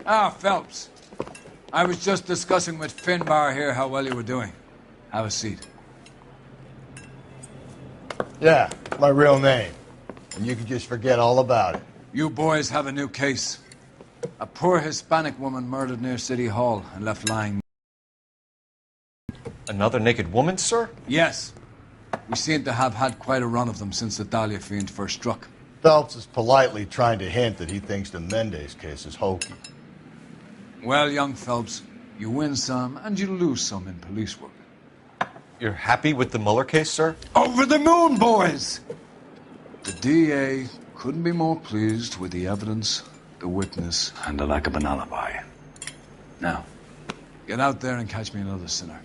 Ah, Phelps. I was just discussing with Finbar here how well you were doing. Have a seat. Yeah, my real name. And you can just forget all about it. You boys have a new case. A poor Hispanic woman murdered near City Hall and left lying. Another naked woman, sir? Yes. We seem to have had quite a run of them since the Dahlia fiend first struck. Phelps is politely trying to hint that he thinks the Mendez case is hokey. Well, young Phelps, you win some and you lose some in police work. You're happy with the Mueller case, sir? Over the moon, boys! The DA couldn't be more pleased with the evidence, the witness, and the lack of an alibi. Now, get out there and catch me another sinner.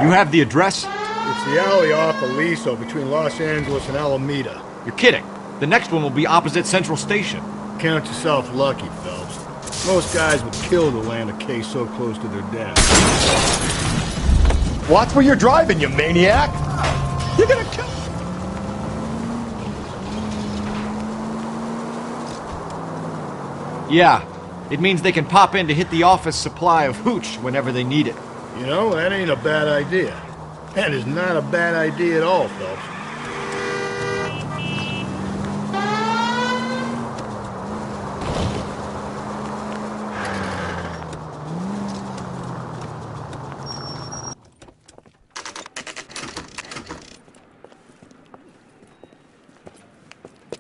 You have the address? It's the alley off Aliso between Los Angeles and Alameda. You're kidding. The next one will be opposite Central Station. Count yourself lucky, Phelps. Most guys would kill to land a case so close to their death. Watch where you're driving, you maniac! You're gonna kill... Yeah. It means they can pop in to hit the office supply of hooch whenever they need it. You know, that ain't a bad idea. That is not a bad idea at all, Phelps.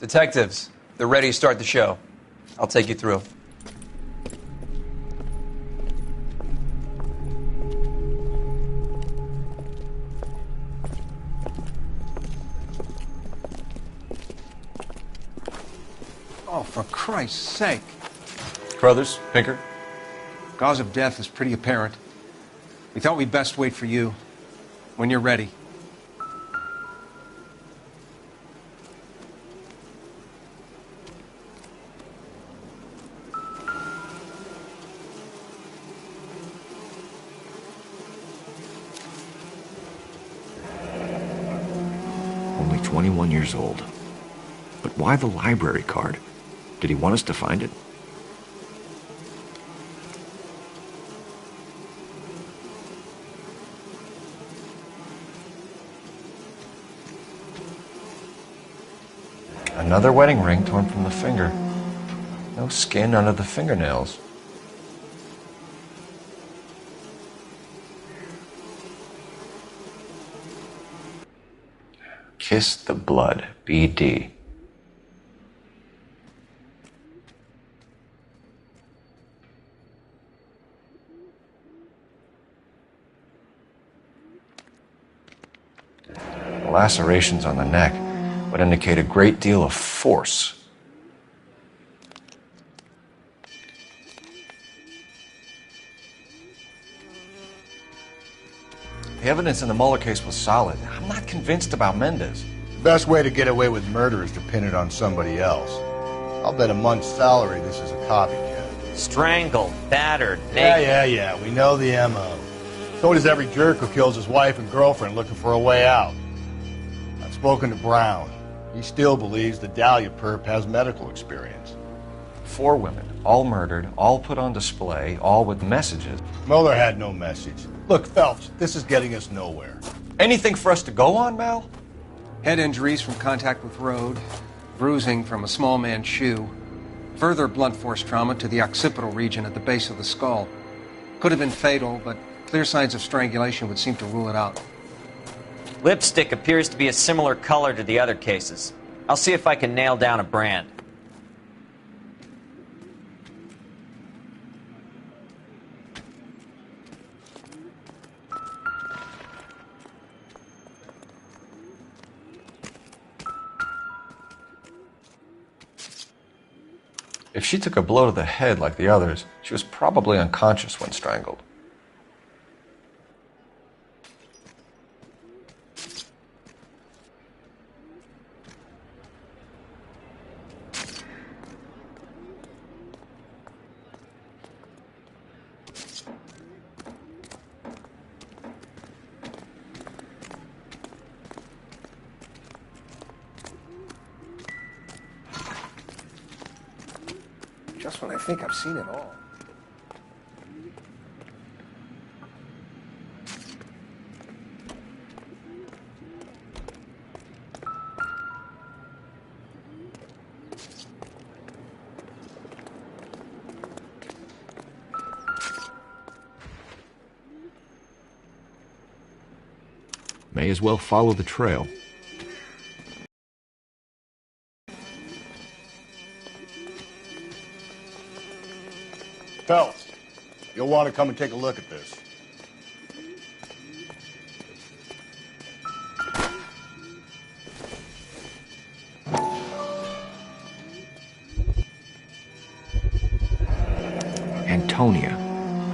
Detectives, they're ready to start the show. I'll take you through. Oh, for Christ's sake. Crothers, Pinker? Cause of death is pretty apparent. We thought we'd best wait for you. When you're ready. Only 21 years old. But why the library card? Did he want us to find it? Another wedding ring torn from the finger. No skin under the fingernails. Kiss the blood, BD. The lacerations on the neck would indicate a great deal of force. The evidence in the Mueller case was solid. I'm not convinced about Mendez. The best way to get away with murder is to pin it on somebody else. I'll bet a month's salary this is a copycat. Strangled, battered, Yeah, we know the M.O. So does every jerk who kills his wife and girlfriend looking for a way out. I've spoken to Brown. He still believes the Dahlia perp has medical experience. 4 women, all murdered, all put on display, all with messages. Mueller had no message. Look, Phelps, this is getting us nowhere. Anything for us to go on, Mal? Head injuries from contact with road, bruising from a small man's shoe, further blunt force trauma to the occipital region at the base of the skull. Could have been fatal, but clear signs of strangulation would seem to rule it out. Lipstick appears to be a similar color to the other cases. I'll see if I can nail down a brand. If she took a blow to the head like the others, she was probably unconscious when strangled. Just when I think I've seen it all. May as well follow the trail. Phelps, you'll want to come and take a look at this. Antonia.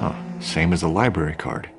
Huh, same as the library card.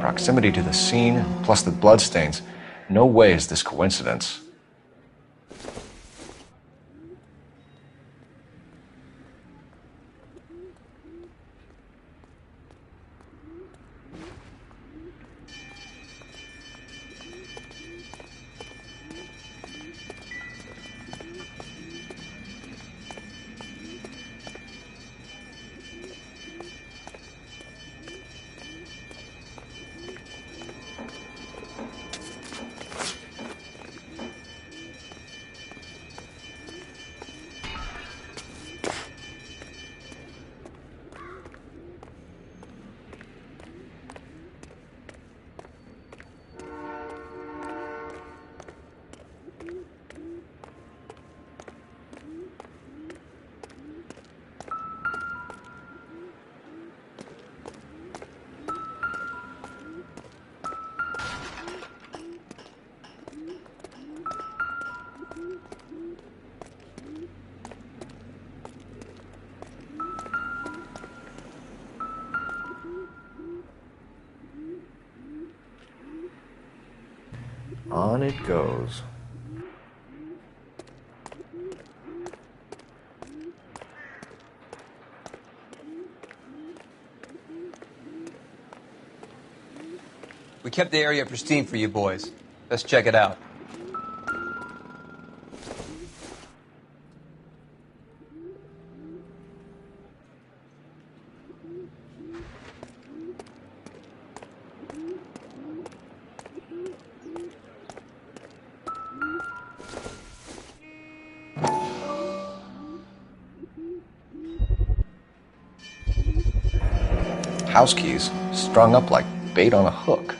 Proximity to the scene, plus the bloodstains. No way is this coincidence. On it goes. We kept the area pristine for you boys. Let's check it out. House keys strung up like bait on a hook.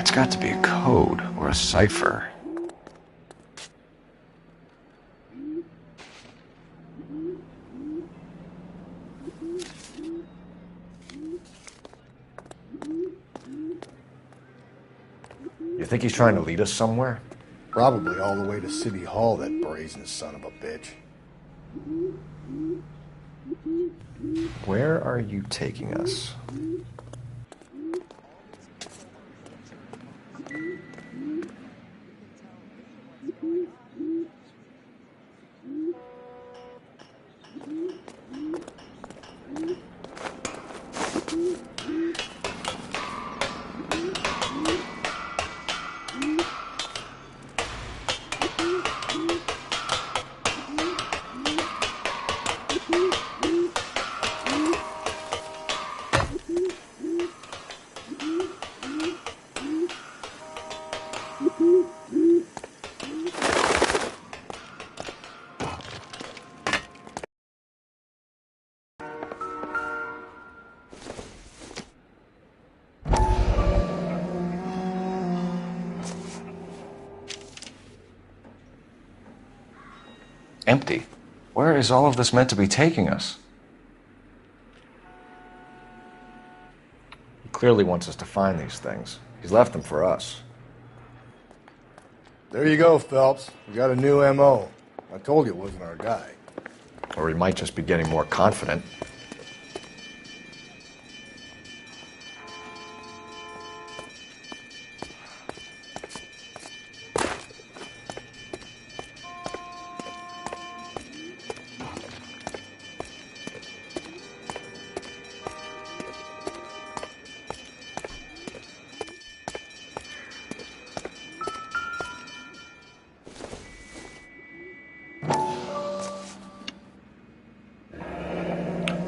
It's got to be a code or a cipher. You think he's trying to lead us somewhere? Probably all the way to City Hall, that brazen son of a bitch. Where are you taking us? Empty. Where is all of this meant to be taking us? He clearly wants us to find these things. He's left them for us. There you go, Phelps. We got a new M.O. I told you it wasn't our guy. Or he might just be getting more confident.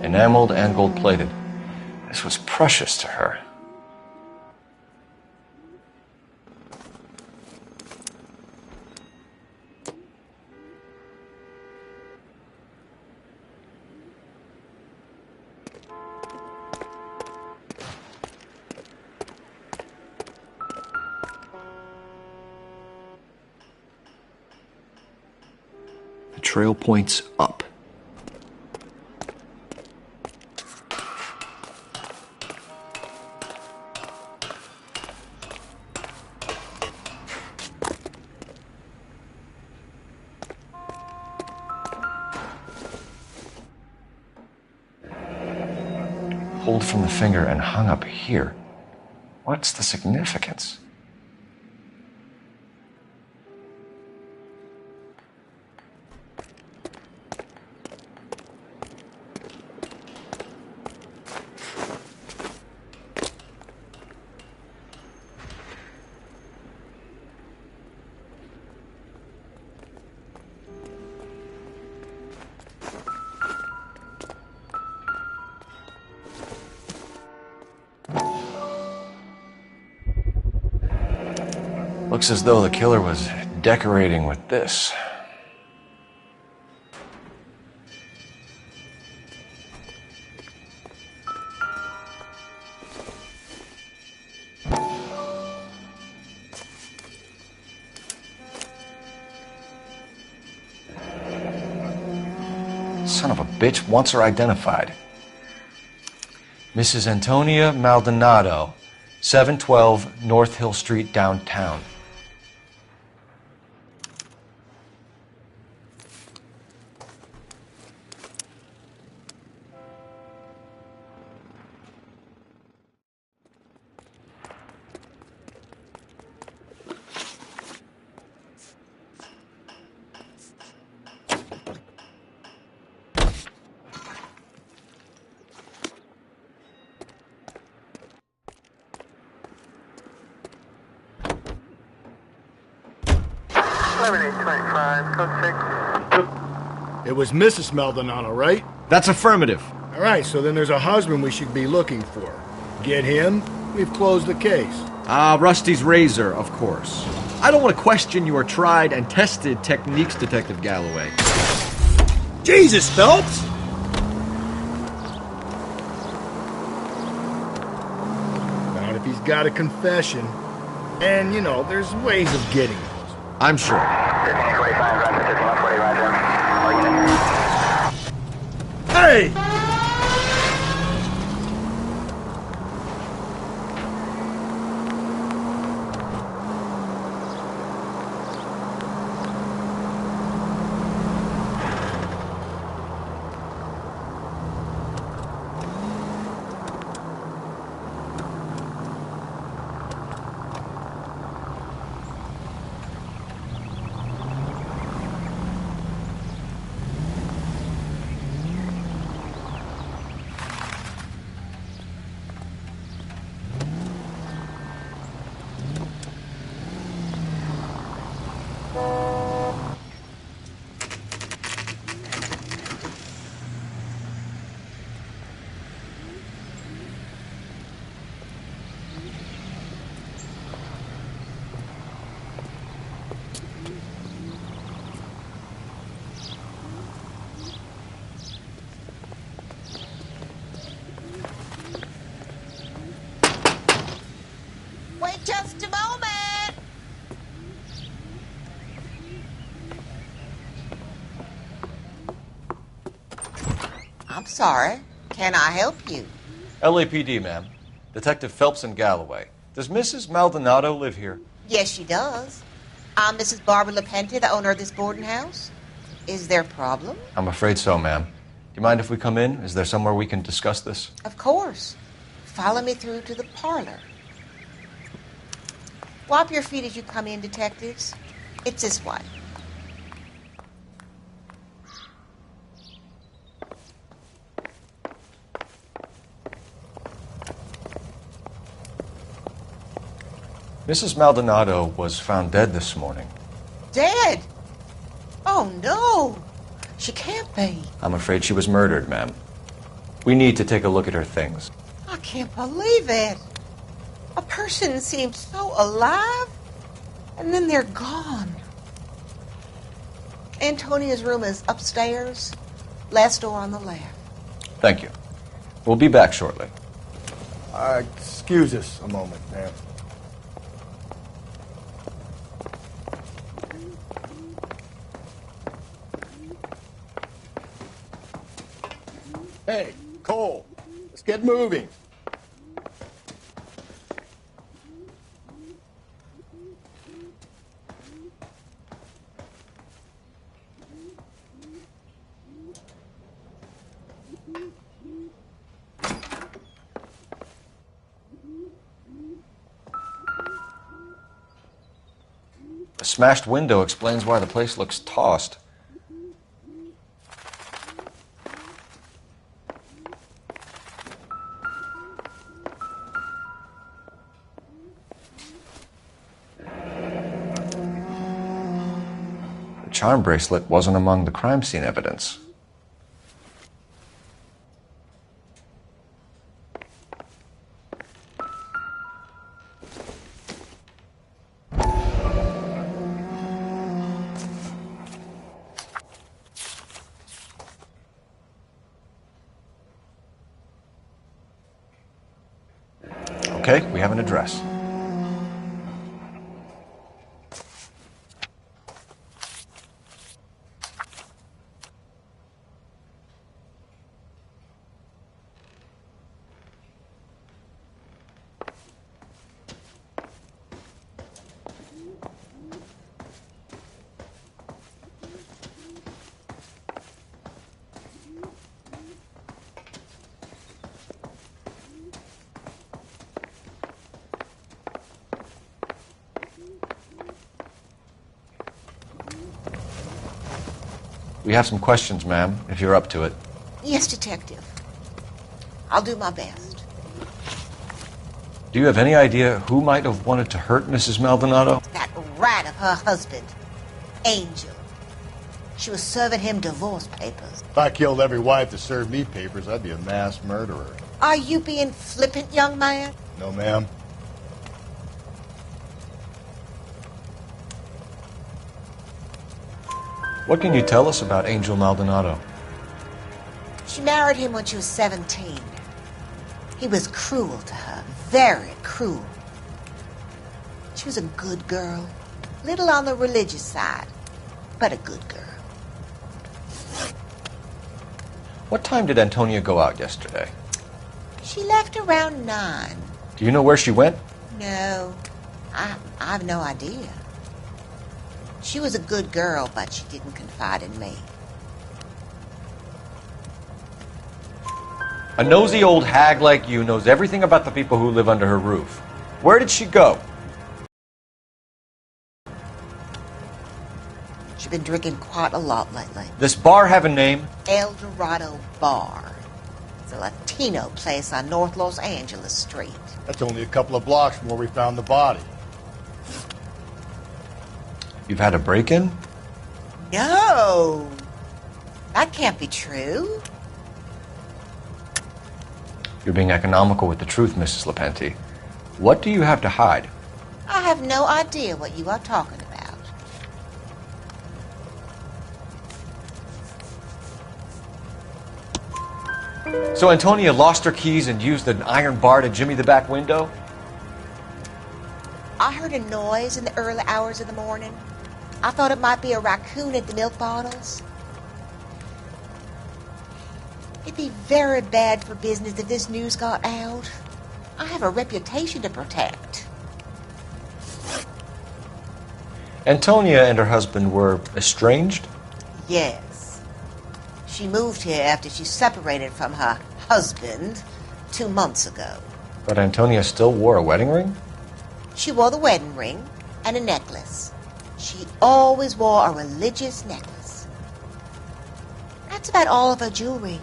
Enameled and gold-plated. This was precious to her. The trail points up. Pulled from the finger and hung up here. What's the significance? Looks as though the killer was decorating with this. Son of a bitch wants her identified. Mrs. Antonia Maldonado, 712 North Hill Street, downtown. It was Mrs. Maldonado, right? That's affirmative. All right, so then there's a husband we should be looking for. Get him, we've closed the case. Rusty's razor, of course. I don't want to question your tried and tested techniques, Detective Galloway. Jesus, Phelps! Not if he's got a confession. And, you know, there's ways of getting those. I'm sure. Hey! Wait just a moment. I'm sorry. Can I help you? LAPD, ma'am. Detective Phelps and Galloway. Does Mrs. Maldonado live here? Yes, she does. I'm Mrs. Barbara LaPente, the owner of this boarding house. Is there a problem? I'm afraid so, ma'am. Do you mind if we come in? Is there somewhere we can discuss this? Of course. Follow me through to the parlor. Wipe your feet as you come in, detectives. It's this way. Mrs. Maldonado was found dead this morning. Dead? Oh, no. She can't be. I'm afraid she was murdered, ma'am. We need to take a look at her things. I can't believe it. A person seems so alive, and then they're gone. Antonia's room is upstairs, last door on the left. Thank you. We'll be back shortly. Excuse us a moment, ma'am. Hey, Cole, let's get moving. A smashed window explains why the place looks tossed. The charm bracelet wasn't among the crime scene evidence. Okay, we have an address. We have some questions, ma'am, if you're up to it. Yes, detective. I'll do my best. Do you have any idea who might have wanted to hurt Mrs. Maldonado? That rat of her husband, Angel. She was serving him divorce papers. If I killed every wife to serve me papers, I'd be a mass murderer. Are you being flippant, young man? No, ma'am. What can you tell us about Angel Maldonado? She married him when she was 17. He was cruel to her, very cruel. She She was a good girl. Little on the religious side, but a good girl. What time did Antonia go out yesterday? She left around 9. Do you know where she went? No, I've no idea. She was a good girl, but she didn't confide in me. A nosy old hag like you knows everything about the people who live under her roof. Where did she go? She's been drinking quite a lot lately. This bar have a name? El Dorado Bar. It's a Latino place on North Los Angeles Street. That's only a couple of blocks from where we found the body. You've had a break-in? No! That can't be true. You're being economical with the truth, Mrs. Lepenti. What do you have to hide? I have no idea what you are talking about. So Antonia lost her keys and used an iron bar to jimmy the back window? I heard a noise in the early hours of the morning. I thought it might be a raccoon at the milk bottles. It'd be very bad for business if this news got out. I have a reputation to protect. Antonia and her husband were estranged? Yes. She moved here after she separated from her husband 2 months ago. But Antonia still wore a wedding ring? She wore the wedding ring and a necklace. She always wore a religious necklace. That's about all of her jewelry.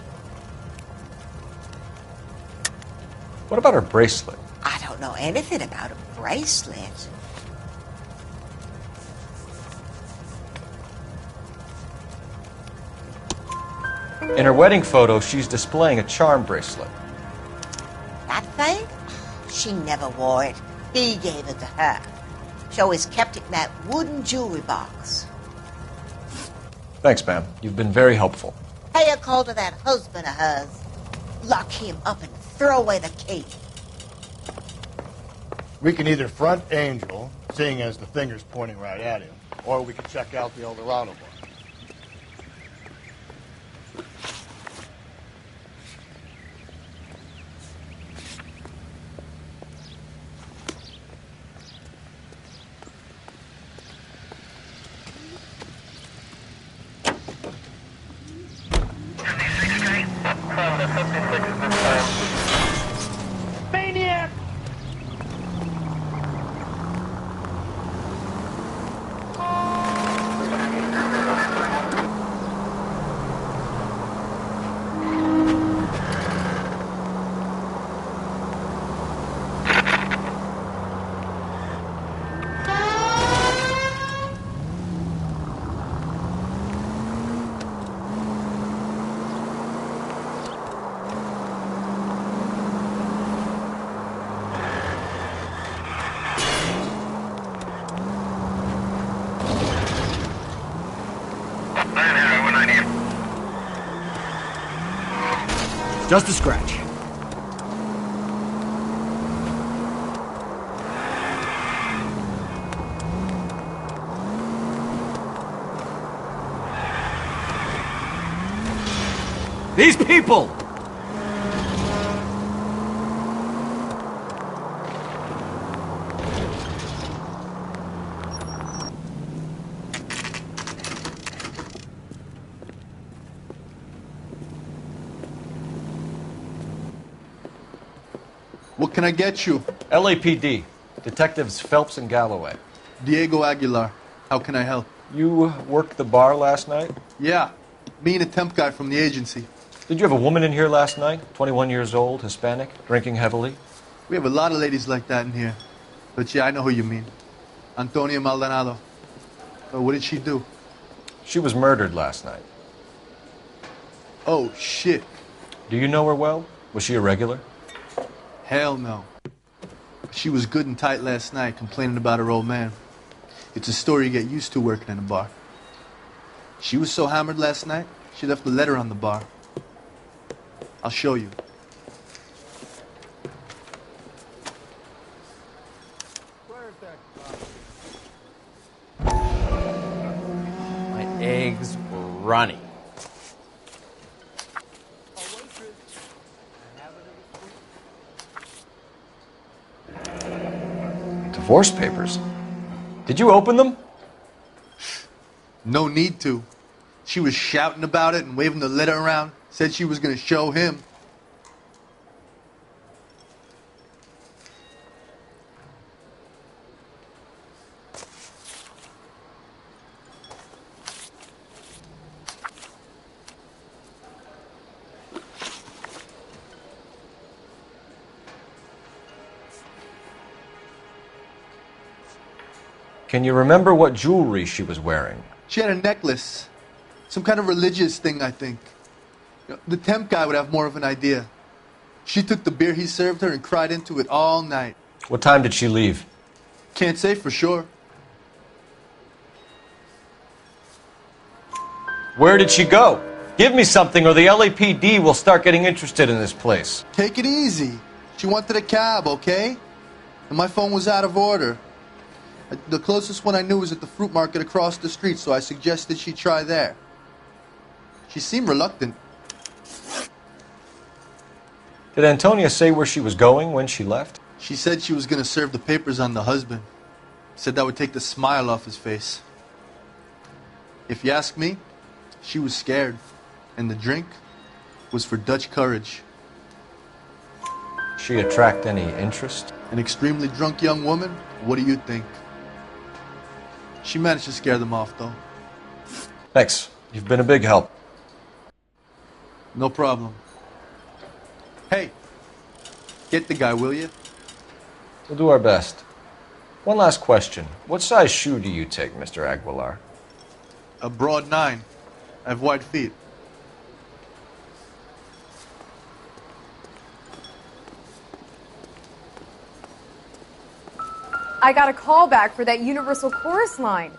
What about her bracelet? I don't know anything about a bracelet. In her wedding photo, she's displaying a charm bracelet. That thing? She never wore it. He gave it to her. She always kept it in that wooden jewelry box. Thanks, ma'am. You've been very helpful. Pay a call to that husband of hers. Lock him up and throw away the key. We can either front Angel, seeing as the finger's pointing right at him, or we can check out the El Dorado bar. Maniac! Just a scratch. These people! What can I get you? LAPD. Detectives Phelps and Galloway. Diego Aguilar. How can I help? You worked the bar last night? Yeah. Me and a temp guy from the agency. Did you have a woman in here last night? 21 years old, Hispanic, drinking heavily? We have a lot of ladies like that in here. But yeah, I know who you mean. Antonia Maldonado. Oh, what did she do? She was murdered last night. Oh, shit. Do you know her well? Was she a regular? Hell no. She was good and tight last night, complaining about her old man. It's a story you get used to working in a bar. She was so hammered last night, she left a letter on the bar. I'll show you. My eggs were runny. Divorce papers? Did you open them? No need to. She was shouting about it and waving the letter around. Said she was going to show him. Can you remember what jewelry she was wearing? She had a necklace. Some kind of religious thing, I think. The temp guy would have more of an idea. She took the beer he served her and cried into it all night. What time did she leave? Can't say for sure. Where did she go? Give me something or the LAPD will start getting interested in this place. Take it easy. She wanted a cab, okay? And my phone was out of order. The closest one I knew was at the fruit market across the street, so I suggested she try there. She seemed reluctant. Did Antonia say where she was going when she left? She said she was going to serve the papers on the husband. Said that would take the smile off his face. If you ask me, she was scared. And the drink was for Dutch courage. She attract any interest? An extremely drunk young woman? What do you think? She managed to scare them off, though. Thanks. You've been a big help. No problem. Hey, get the guy, will you? We'll do our best. One last question. What size shoe do you take, Mr. Aguilar? A broad 9. I have wide feet. I got a call back for that Universal Chorus line.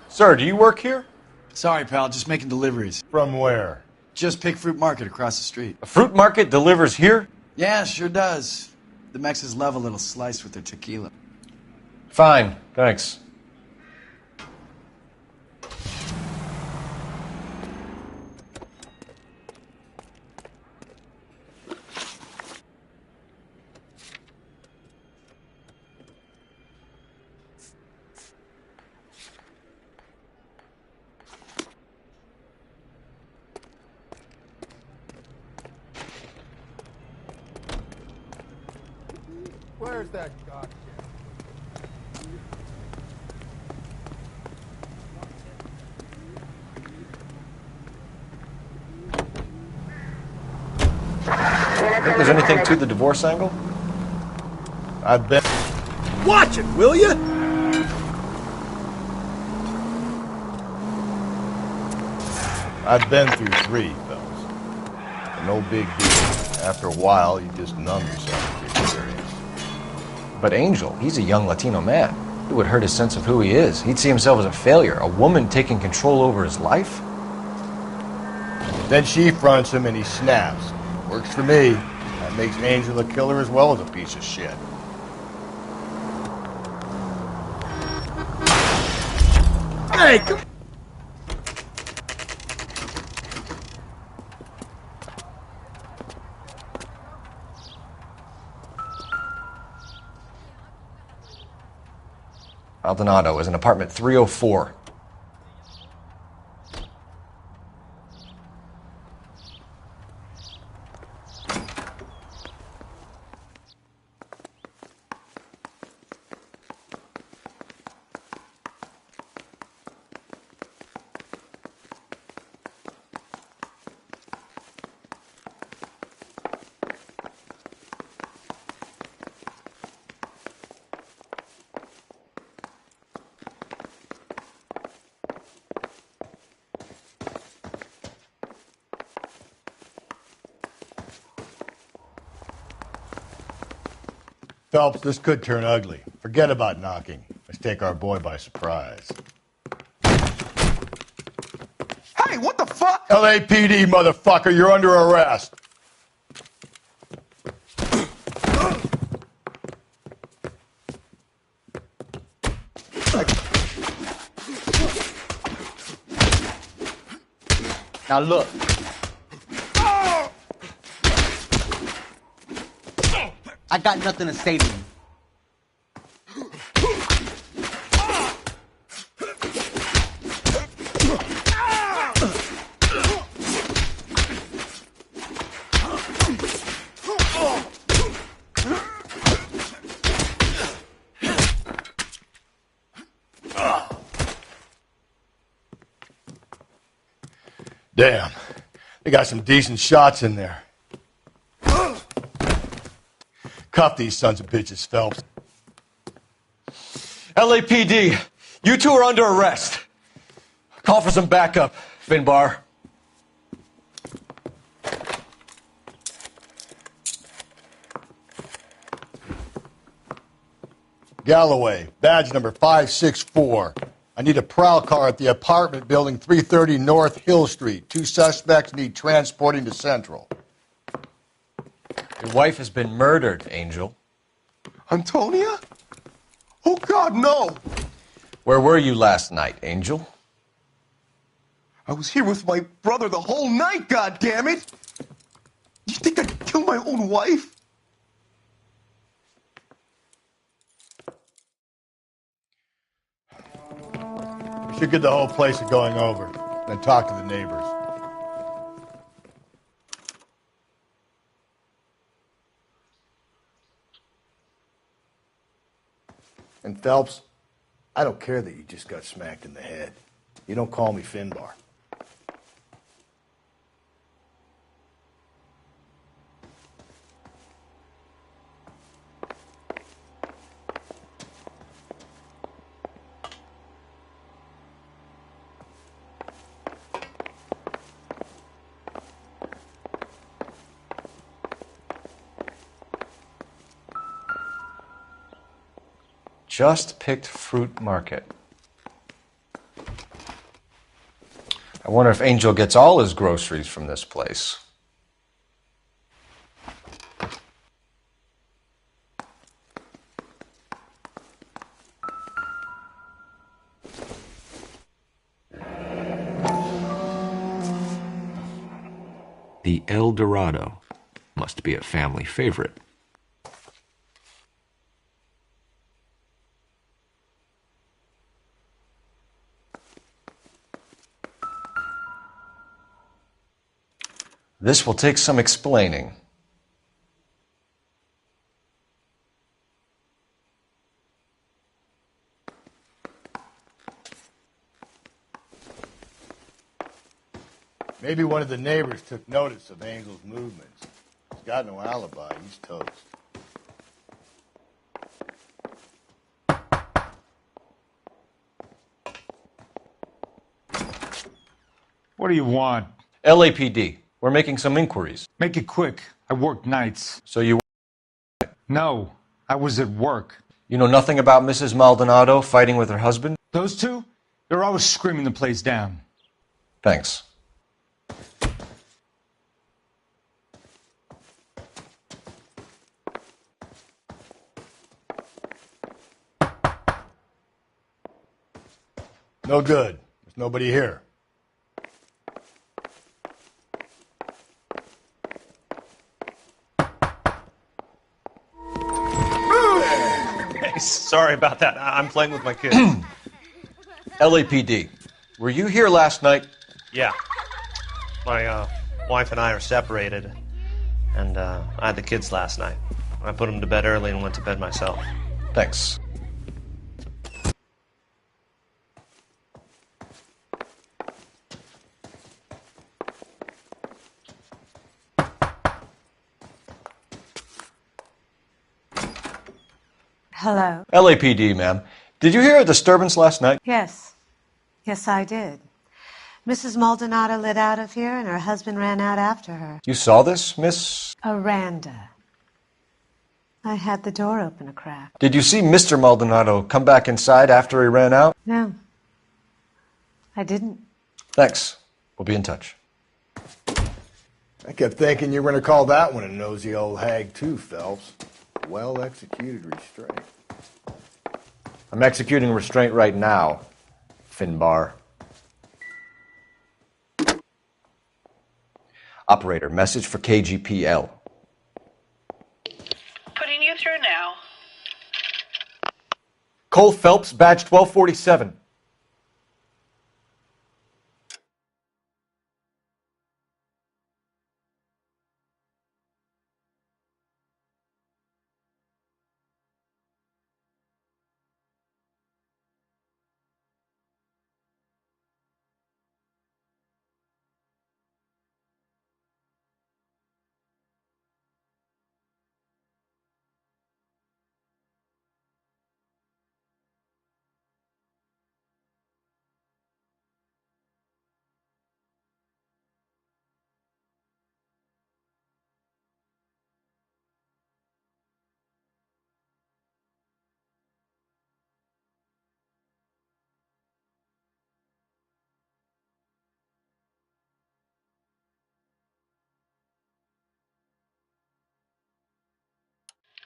Sir, do you work here? Sorry, pal, just making deliveries. From where? Just Pig Fruit Market across the street. A fruit market delivers here? Yeah, sure does. The Mexes love a little slice with their tequila. Fine, thanks. Where's that goddamn? Think there's anything to the divorce angle? I bet. Watch it, will you? I've been through 3, fellas. No big deal. After a while, you just numb yourself to the experience. But Angel, he's a young Latino man. It would hurt his sense of who he is. He'd see himself as a failure, a woman taking control over his life. Then she fronts him and he snaps. Works for me. That makes Angel a killer as well as a piece of shit. Hey, come Maldonado is in apartment 304. Phelps, this could turn ugly. Forget about knocking. Let's take our boy by surprise. Hey, Hey, what the fuck? LAPD, motherfucker, you're under arrest. Now look. I got nothing to say to you. Damn. They got some decent shots in there. Cuff these sons of bitches, Phelps. LAPD, you two are under arrest. Call for some backup, Finbar. Galloway, badge number 564. I need a prowl car at the apartment building 330 North Hill Street. 2 suspects need transporting to Central. Your wife has been murdered, Angel. Antonia? Oh, God, no! Where were you last night, Angel? I was here with my brother the whole night, goddammit! You think I could kill my own wife? We should get the whole place a going over, then talk to the neighbors. And Phelps, I don't care that you just got smacked in the head. You don't call me Finbar. Just picked fruit market. I wonder if Angel gets all his groceries from this place. The El Dorado must be a family favorite. This will take some explaining. Maybe one of the neighbors took notice of Angel's movements. He's got no alibi. He's toast. What do you want? LAPD. We're making some inquiries. Make it quick. I work nights. So you... No, I was at work. You know nothing about Mrs. Maldonado fighting with her husband? Those two? They're always screaming the place down. Thanks. No good. There's nobody here. Sorry about that. I'm playing with my kids. LAPD, were you here last night? Yeah. My wife and I are separated, and I had the kids last night. I put them to bed early and went to bed myself. Thanks. Hello. LAPD, ma'am. Did you hear a disturbance last night? Yes. Yes, I did. Mrs. Maldonado lit out of here, and her husband ran out after her. You saw this, Miss? Aranda. I had the door open a crack. Did you see Mr. Maldonado come back inside after he ran out? No. I didn't. Thanks. We'll be in touch. I kept thinking you were going to call that one a nosy old hag too, Phelps. Well-executed restraint. I'm executing restraint right now, Finbar. Operator, message for KGPL. Putting you through now. Cole Phelps, badge 1247.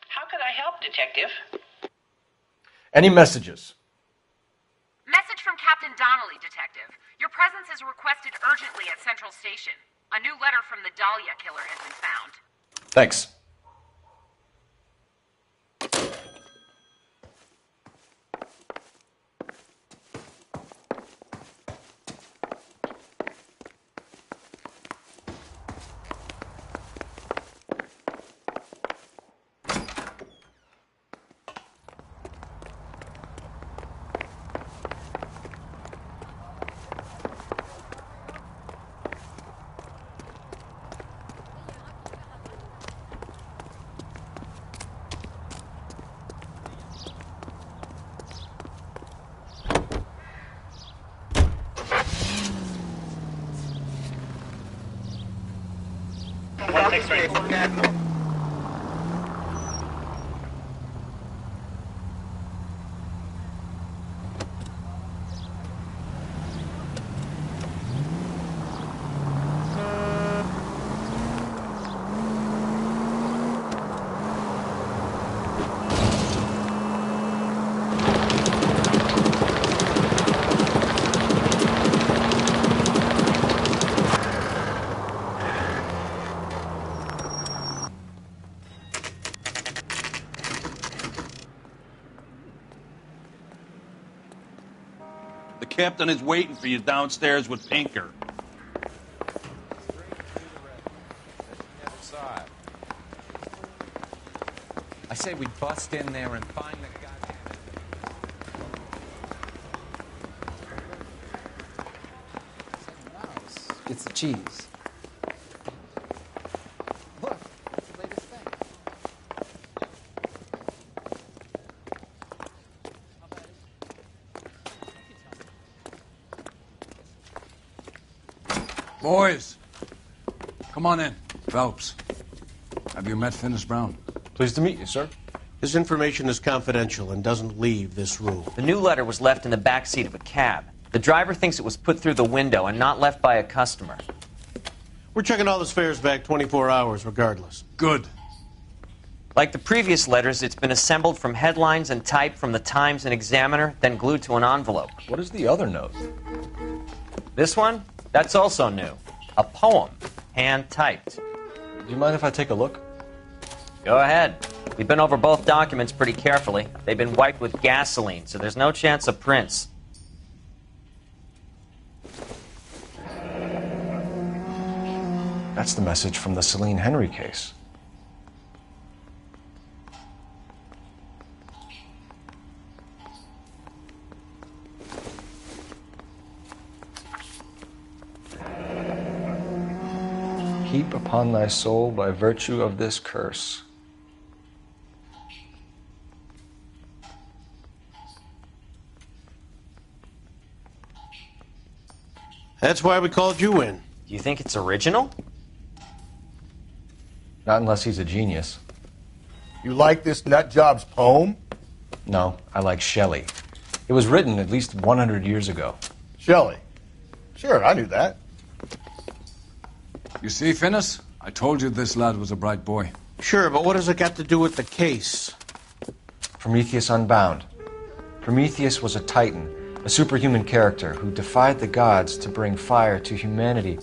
How could I help, Detective? Any messages? Message from Captain Donnelly, Detective. Your presence is requested urgently at Central Station. A new letter from the Dahlia killer has been found. Thanks. The captain is waiting for you downstairs with Pinker. I say we bust in there and find the goddamn... It's the cheese. Look, latest thing. Boys, come on in. Phelps, have you met Finis Brown? Pleased to meet you, sir. This information is confidential and doesn't leave this room. The new letter was left in the back seat of a cab. The driver thinks it was put through the window and not left by a customer. We're checking all his fares back 24 hours regardless. Good. Like the previous letters, it's been assembled from headlines and type from the Times and Examiner, then glued to an envelope. What is the other note? This one? That's also new. A poem, hand-typed. Do you mind if I take a look? Go ahead. We've been over both documents pretty carefully. They've been wiped with gasoline, so there's no chance of prints. That's the message from the Celine Henry case. Heap upon thy soul by virtue of this curse. That's why we called you in. Do you think it's original? Not unless he's a genius. You like this nutjob's poem? No, I like Shelley. It was written at least 100 years ago. Shelley? Sure, I knew that. You see, Finnis? I told you this lad was a bright boy. Sure, but what does it got to do with the case? Prometheus Unbound. Prometheus was a titan, a superhuman character who defied the gods to bring fire to humanity.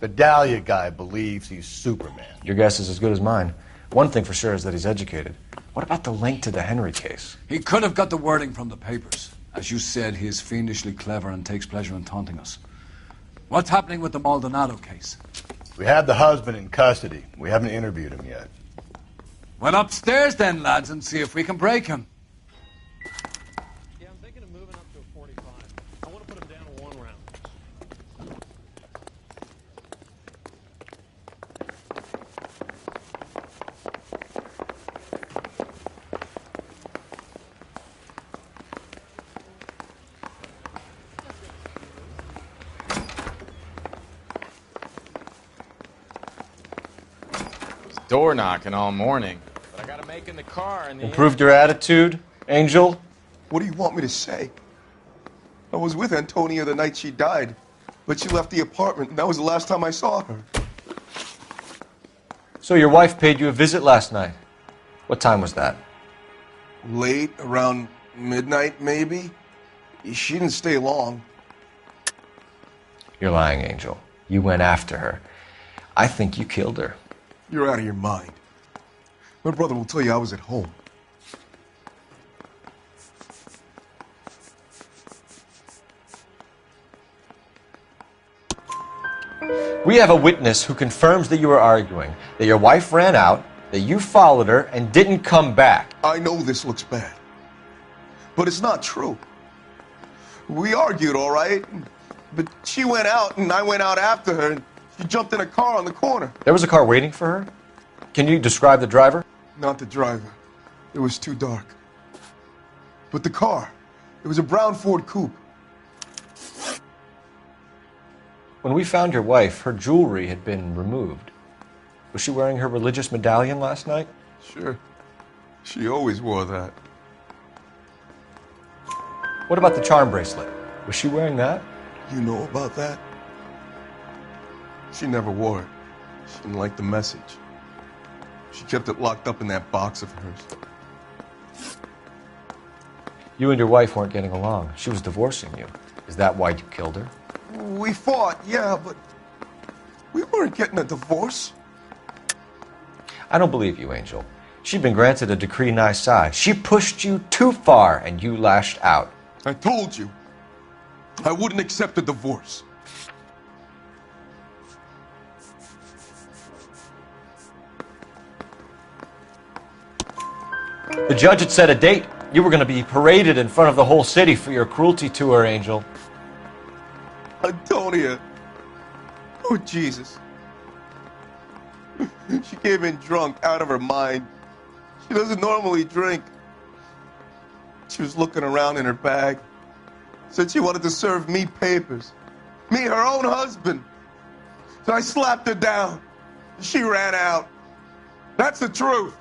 The Dahlia guy believes he's Superman. Your guess is as good as mine. One thing for sure is that he's educated. What about the link to the Henry case? He could have got the wording from the papers. As you said, he is fiendishly clever and takes pleasure in taunting us. What's happening with the Maldonado case? We have the husband in custody. We haven't interviewed him yet. Well, upstairs then, lads, and see if we can break him. Yeah, I'm thinking of moving up to a 45. I want to put him down to 1 round. Door knocking all morning. But I gotta make in the car and the Improved your attitude, Angel? What do you want me to say? I was with Antonia the night she died, but she left the apartment, and that was the last time I saw her. So your wife paid you a visit last night. What time was that? Late, around midnight, maybe? She didn't stay long. You're lying, Angel. You went after her. I think you killed her. You're out of your mind. My brother will tell you I was at home. We have a witness who confirms that you were arguing, that your wife ran out, that you followed her, and didn't come back. I know this looks bad, but it's not true. We argued, all right, but she went out and I went out after her, and she jumped in a car on the corner. There was a car waiting for her? Can you describe the driver? Not the driver. It was too dark. But the car, it was a brown Ford coupe. When we found your wife, her jewelry had been removed. Was she wearing her religious medallion last night? Sure. She always wore that. What about the charm bracelet? Was she wearing that? You know about that? She never wore it. She didn't like the message. She kept it locked up in that box of hers. You and your wife weren't getting along. She was divorcing you. Is that why you killed her? We fought, yeah, but we weren't getting a divorce. I don't believe you, Angel. She'd been granted a decree nisi. She pushed you too far, and you lashed out. I told you, I wouldn't accept a divorce. The judge had set a date. You were going to be paraded in front of the whole city for your cruelty to her, Angel. Antonia. Oh, Jesus. She came in drunk, out of her mind. She doesn't normally drink. She was looking around in her bag. Said she wanted to serve me papers. Me, her own husband. So I slapped her down. She ran out. That's the truth.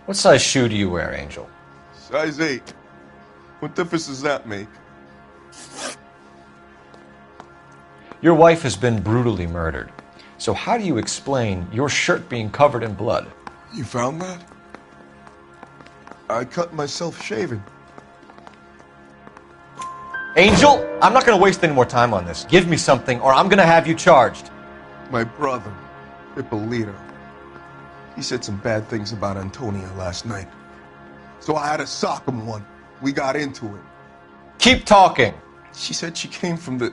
What size shoe do you wear, Angel? Size 8. What difference does that make? Your wife has been brutally murdered. So how do you explain your shirt being covered in blood? You found that? I cut myself shaving. Angel, I'm not going to waste any more time on this. Give me something or I'm going to have you charged. My brother, Ippolito. He said some bad things about Antonia last night. So I had to sock him one. We got into it. Keep talking. She said she came from the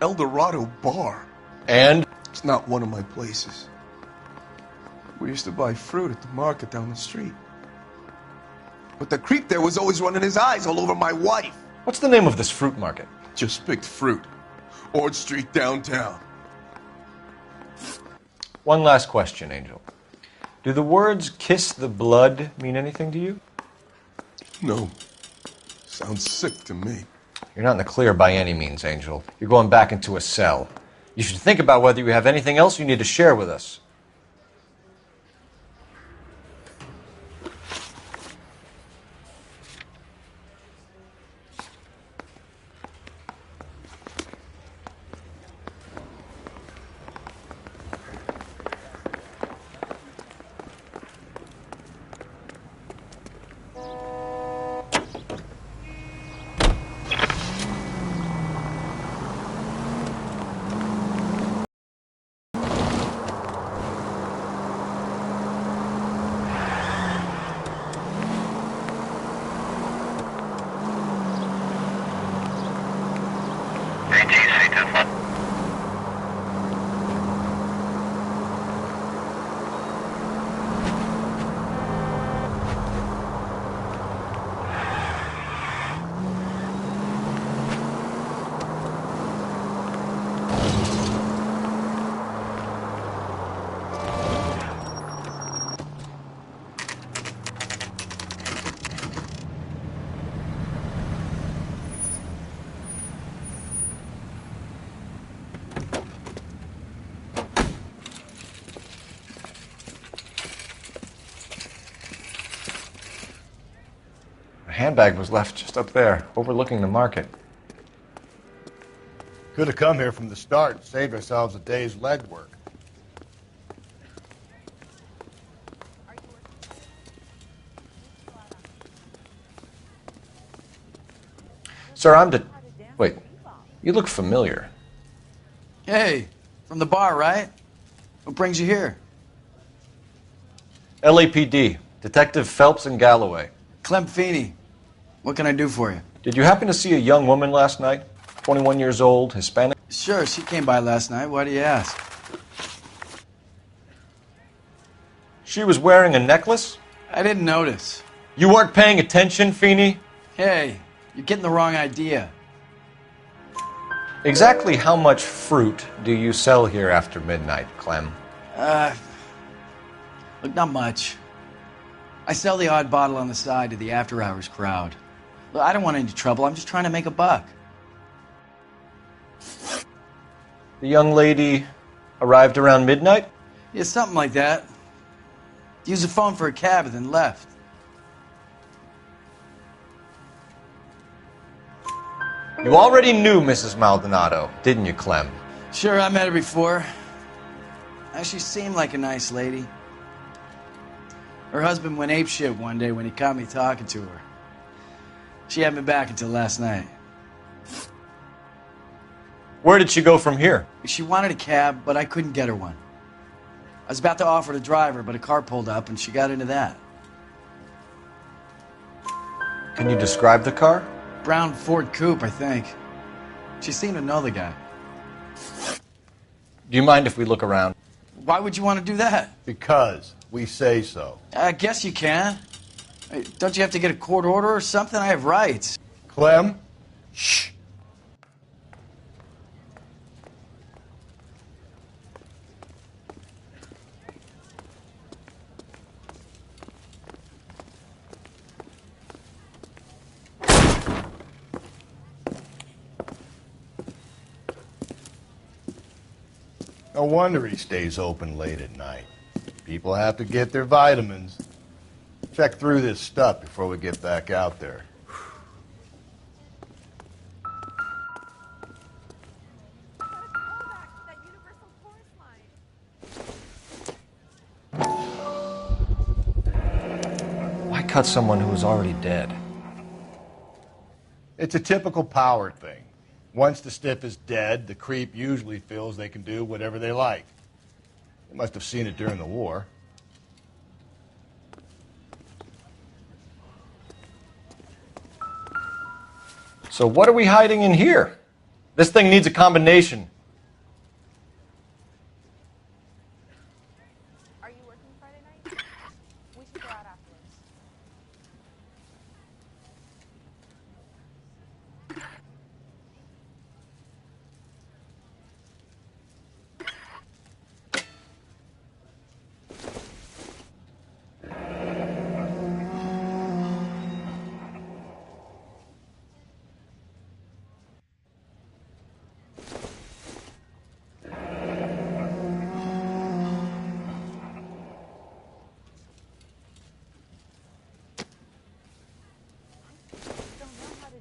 El Dorado bar. And? It's not one of my places. We used to buy fruit at the market down the street. But the creep there was always running his eyes all over my wife. What's the name of this fruit market? Just picked fruit. Ord Street downtown. One last question, Angel. Do the words kiss the blood mean anything to you? No. Sounds sick to me. You're not in the clear by any means, Angel. You're going back into a cell. You should think about whether you have anything else you need to share with us. handbag was left just up there, overlooking the market. Could have come here from the start and saved ourselves a day's legwork. Sir, Wait, you look familiar. Hey, from the bar, right? What brings you here? LAPD, Detective Phelps and Galloway. Clem Feeney. What can I do for you? Did you happen to see a young woman last night? 21 years old, Hispanic? Sure, she came by last night. Why do you ask? She was wearing a necklace? I didn't notice. You weren't paying attention, Feeney? Hey, you're getting the wrong idea. Exactly how much fruit do you sell here after midnight, Clem? Look, not much. I sell the odd bottle on the side to the after-hours crowd. Look, I don't want any trouble. I'm just trying to make a buck. The young lady arrived around midnight? Yeah, something like that. Used the phone for a cab and then left. You already knew Mrs. Maldonado, didn't you, Clem? Sure, I met her before. She seemed like a nice lady. Her husband went apeshit one day when he caught me talking to her. She hadn't been back until last night. Where did she go from here? She wanted a cab, but I couldn't get her one. I was about to offer to drive her, but a car pulled up and she got into that. Can you describe the car? Brown Ford Coupe, I think. She seemed to know the guy. Do you mind if we look around? Why would you want to do that? Because we say so. I guess you can. Hey, don't you have to get a court order or something? I have rights. Clem? Shh. No wonder he stays open late at night. People have to get their vitamins. Check through this stuff before we get back out there. Why cut someone who was already dead? It's a typical power thing. Once the stiff is dead, the creep usually feels they can do whatever they like. They must have seen it during the war. So what are we hiding in here? This thing needs a combination. Are you working Friday night? We should go out afterwards.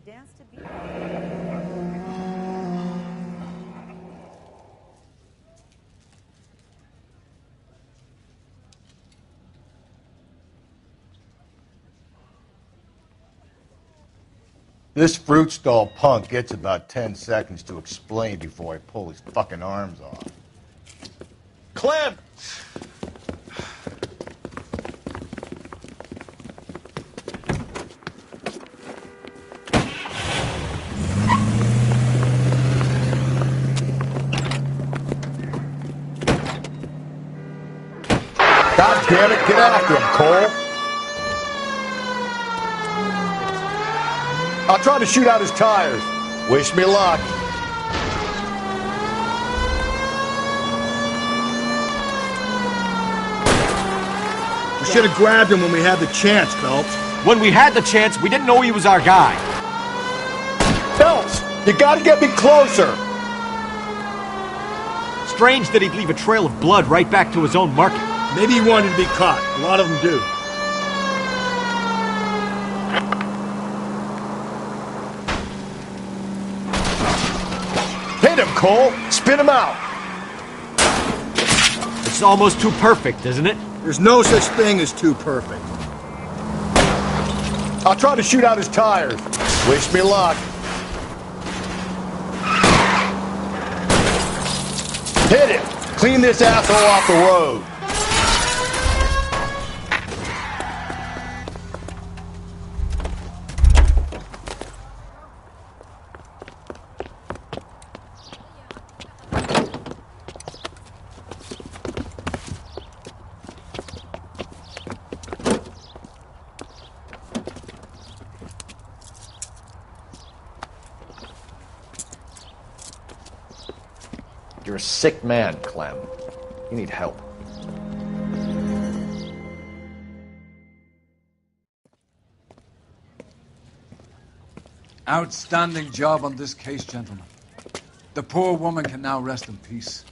Dance to beat. This fruit stall punk gets about 10 seconds to explain before I pull his fucking arms off. Clem! God damn it, get after him, Cole! I'll try to shoot out his tires. Wish me luck. We should have grabbed him when we had the chance, Phelps. When we had the chance, we didn't know he was our guy. Phelps, you gotta get me closer. Strange that he'd leave a trail of blood right back to his own market. Maybe he wanted to be caught. A lot of them do. Hit him, Cole. Spit him out. It's almost too perfect, isn't it? There's no such thing as too perfect. I'll try to shoot out his tires. Wish me luck. Hit him. Clean this asshole off the road. You're a sick man, Clem. You need help. Outstanding job on this case, gentlemen. The poor woman can now rest in peace.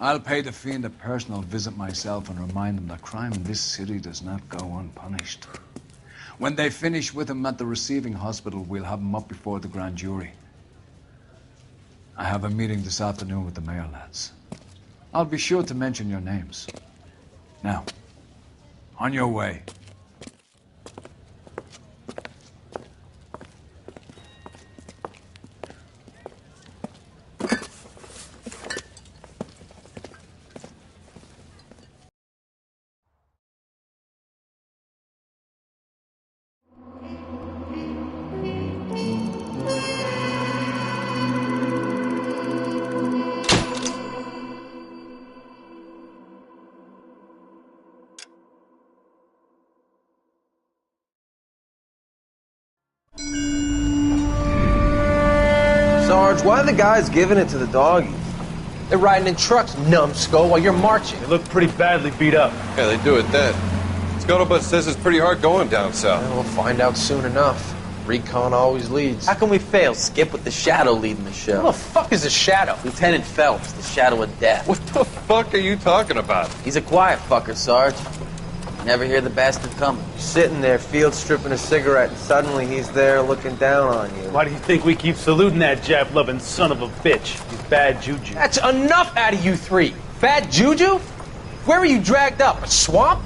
I'll pay the fiend a personal visit myself and remind him that crime in this city does not go unpunished. When they finish with him at the receiving hospital, we'll have him up before the grand jury. I have a meeting this afternoon with the mayor, lads. I'll be sure to mention your names. Now, on your way. Sarge, why are the guys giving it to the doggies? They're riding in trucks, numbskull, while you're marching. They look pretty badly beat up. Yeah, they do at that. Scuttlebutt says it's pretty hard going down south. We'll find out soon enough. Recon always leads. How can we fail? Skip with the Shadow leading the show. Who the fuck is the Shadow? Lieutenant Phelps, the Shadow of Death. What the fuck are you talking about? He's a quiet fucker, Sarge. Never hear the bastard coming. You're sitting there, field stripping a cigarette, and suddenly he's there looking down on you. Why do you think we keep saluting that Jap-loving son of a bitch? He's bad juju. That's enough out of you three. Bad juju? Where were you dragged up? A swamp?